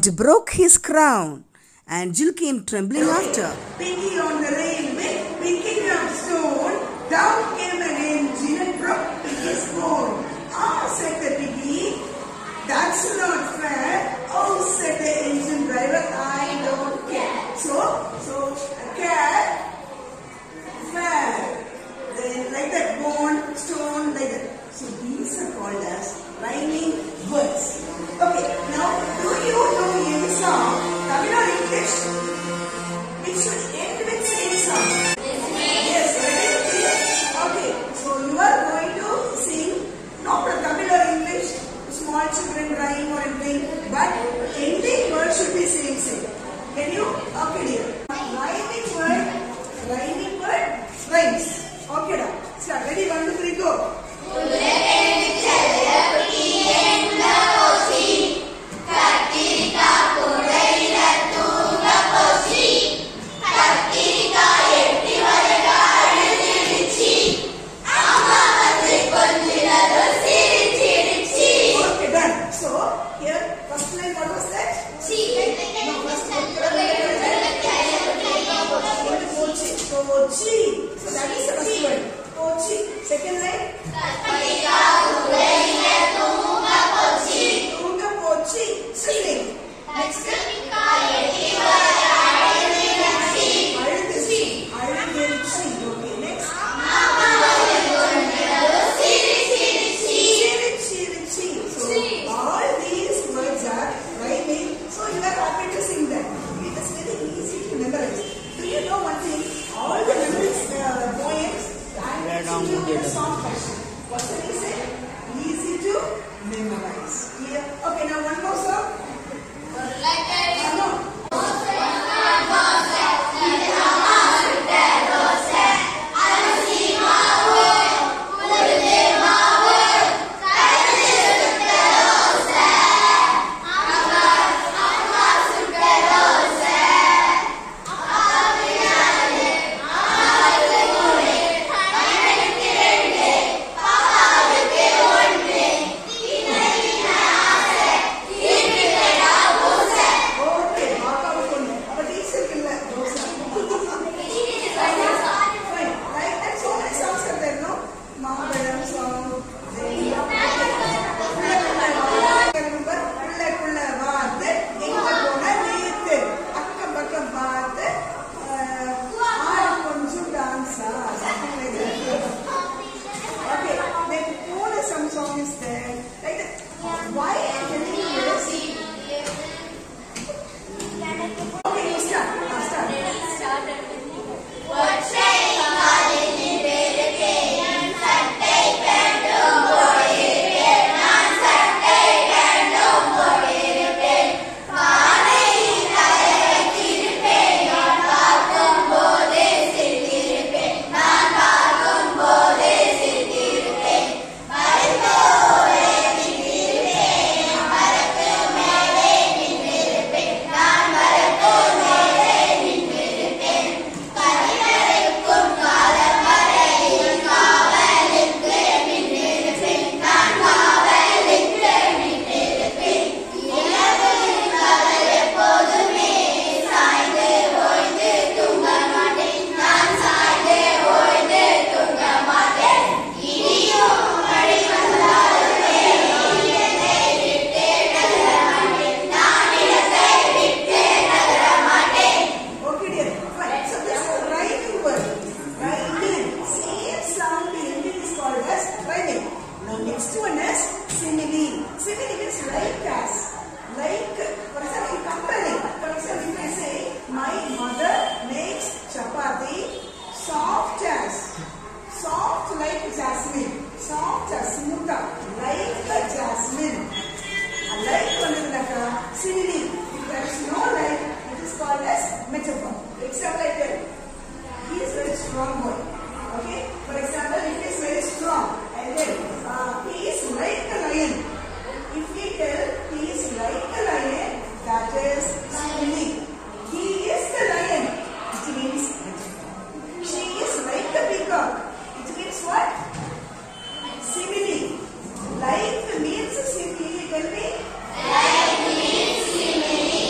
and broke his crown. And Jill came trembling after. Piggy on the railway, picking up stone, down came an engine and broke Piggy's bone. Ah, said the piggy, that's not fair. Oh, said the engine driver, I don't care. So a cat, fair, then like that, bone, stone, like that. So these are called as rhyming words. Okay, now do you know any song, Tamil or English, which should end with same song? Yes, ready? Okay, so you are going to sing, not from Tamil or English, small children rhyme or anything, but ending word should be same. Can you? Okay, dear. Rhyming word, rhymes. Okay, da. Start. Ready? 1, 2, 3, go. Pochi. So that is the first word. Pochi. Second line. Tunga pochi. Sing. Next. Aludhichi. Okay. Next. Sirichi. So all these words are rhyming. So you are happy to sing them. It is very easy to memorize. Do you know one thing? All the lyrics, poems, and song fashion. What's the reason? Easy to memorize. Clear? Okay, now one more song. Like means simply, tell me. Like means simile.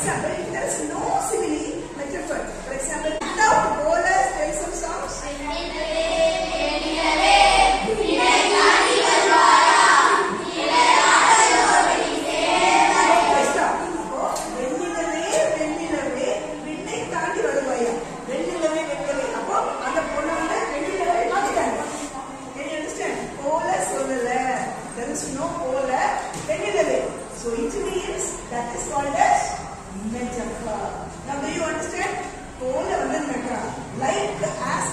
example, there is no simile metaphor. For example, without bowlers, tell some songs. So it means that is called as metaphor. Now do you understand? Like as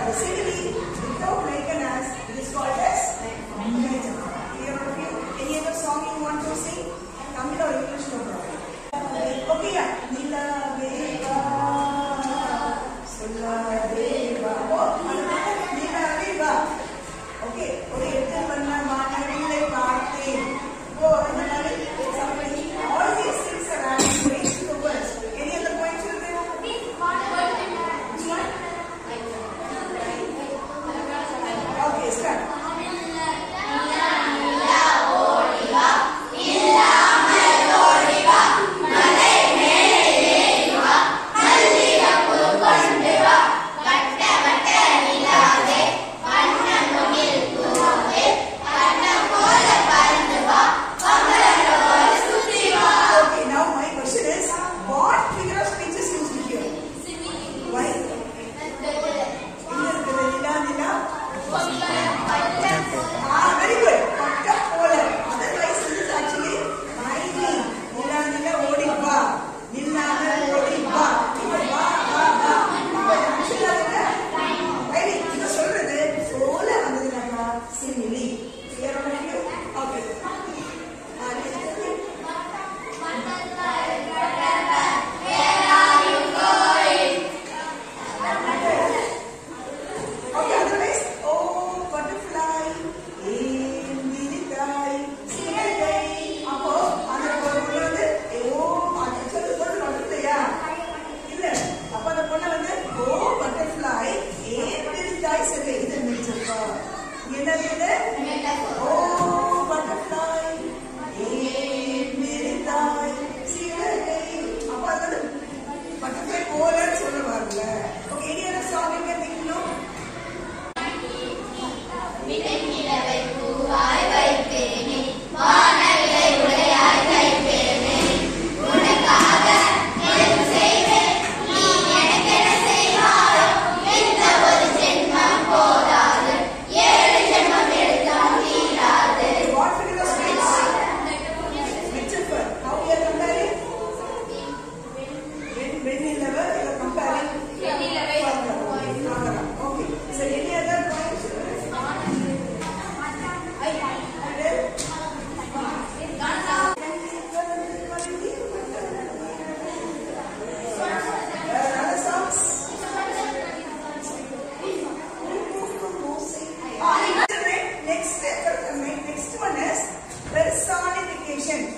the simile without like and as, it is called as metaphor. Clear of you? Any other song you want to sing? Tamil or English, no problem. Okay, yeah. Nila Veva Sulla Deva. Oh, Nila Veva. Okay. Okay, then Vanna Manavile Party. All these things are adding weight to the words. Any other point, children? Which one? Okay, start.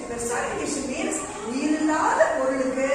Personification means இல்லாத பொருளுக்கு